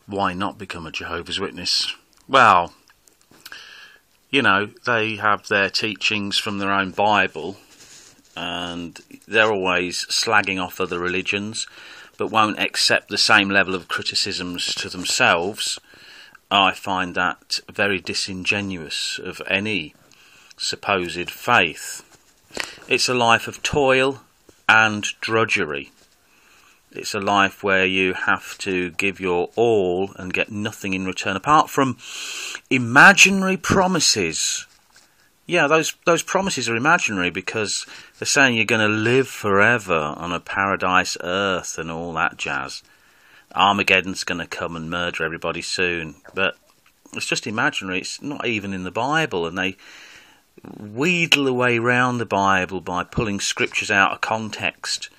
Why not become a Jehovah's Witness? Well, you know, they have their teachings from their own Bible, and they're always slagging off other religions, but won't accept the same level of criticisms to themselves. I find that very disingenuous of any supposed faith. It's a life of toil and drudgery. It's a life where you have to give your all and get nothing in return, apart from imaginary promises. Yeah, those promises are imaginary because they're saying you're going to live forever on a paradise earth and all that jazz. Armageddon's going to come and murder everybody soon. But it's just imaginary. It's not even in the Bible, and they wheedle their way around the Bible by pulling scriptures out of context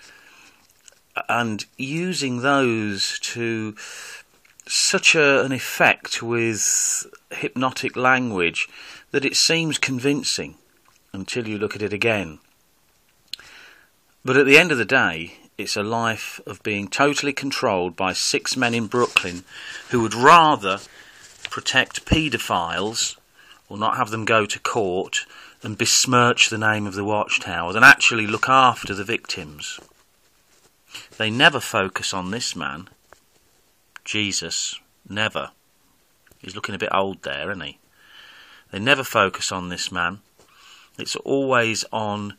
and using those to such an effect with hypnotic language that it seems convincing until you look at it again. But at the end of the day, it's a life of being totally controlled by 6 men in Brooklyn who would rather protect paedophiles or not have them go to court and besmirch the name of the Watchtower than actually look after the victims. They never focus on this man, Jesus, never. He's looking a bit old there, isn't he? They never focus on this man. It's always on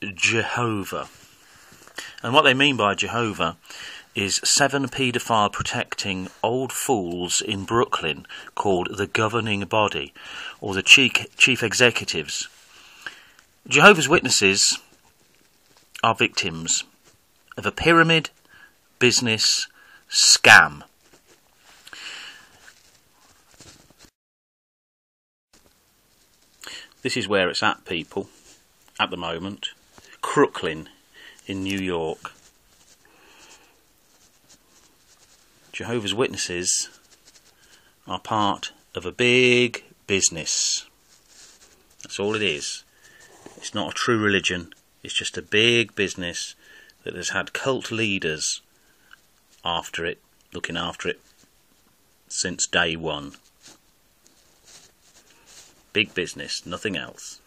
Jehovah. And what they mean by Jehovah is 7 paedophile protecting old fools in Brooklyn called the governing body, or the chief executives. Jehovah's Witnesses are victims of a pyramid business scam. This is where it's at, people, at the moment. Crooklyn in New York. Jehovah's Witnesses are part of a big business. That's all it is. It's not a true religion. It's just a big business that has had cult leaders after it, looking after it since day one. Big business, nothing else.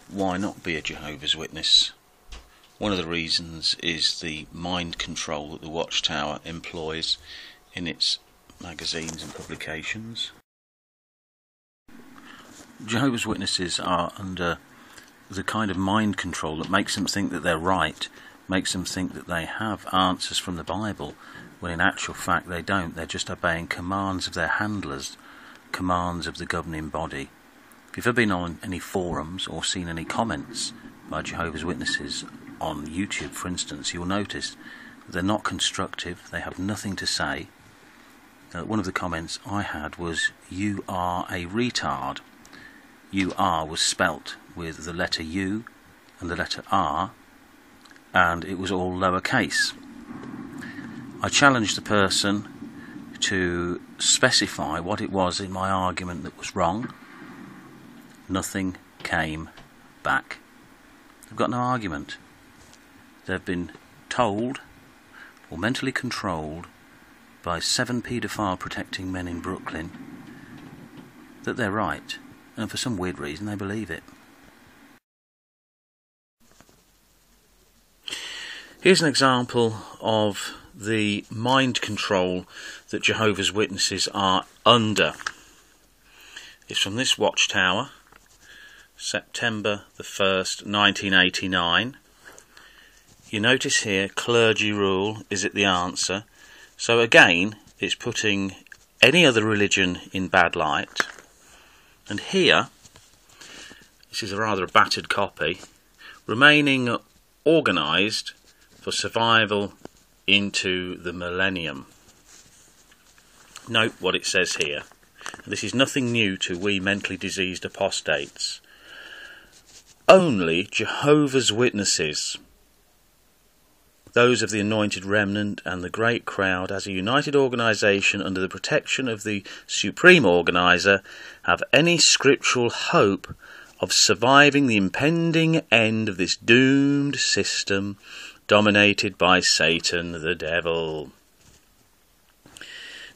Why not be a Jehovah's Witness? One of the reasons is the mind control that the Watchtower employs in its magazines and publications. Jehovah's Witnesses are under the kind of mind control that makes them think that they're right, makes them think that they have answers from the Bible, when in actual fact they don't. They're just obeying commands of their handlers, commands of the governing body. If you've ever been on any forums or seen any comments by Jehovah's Witnesses on YouTube, for instance, you'll notice that they're not constructive, they have nothing to say. One of the comments I had was, "You are a retard." "You are" was spelt with the letter U and the letter R, and it was all lowercase. I challenged the person to specify what it was in my argument that was wrong. Nothing came back. They've got no argument. They've been told or mentally controlled by 7 paedophile protecting men in Brooklyn that they're right, and for some weird reason they believe it. Here's an example of the mind control that Jehovah's Witnesses are under. It's from this Watchtower, September the 1st, 1989. You notice here, clergy rule, is it the answer? So again, it's putting any other religion in bad light. And here, this is a rather battered copy, remaining organised for survival into the millennium. Note what it says here. This is nothing new to we mentally diseased apostates. Only Jehovah's Witnesses, those of the anointed remnant and the great crowd, as a united organisation under the protection of the supreme organiser, have any scriptural hope of surviving the impending end of this doomed system dominated by Satan, the devil.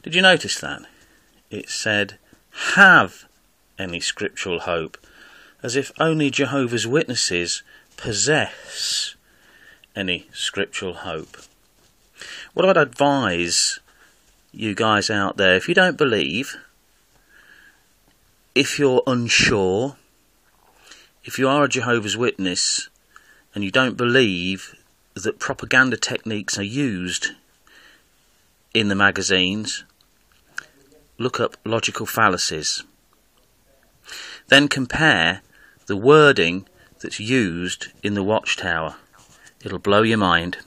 Did you notice that? It said, have any scriptural hope, as if only Jehovah's Witnesses possess any scriptural hope. What I'd advise you guys out there, if you don't believe, if you're unsure, if you are a Jehovah's Witness and you don't believe that propaganda techniques are used in the magazines, look up logical fallacies. Then compare the wording that's used in the Watchtower. It'll blow your mind.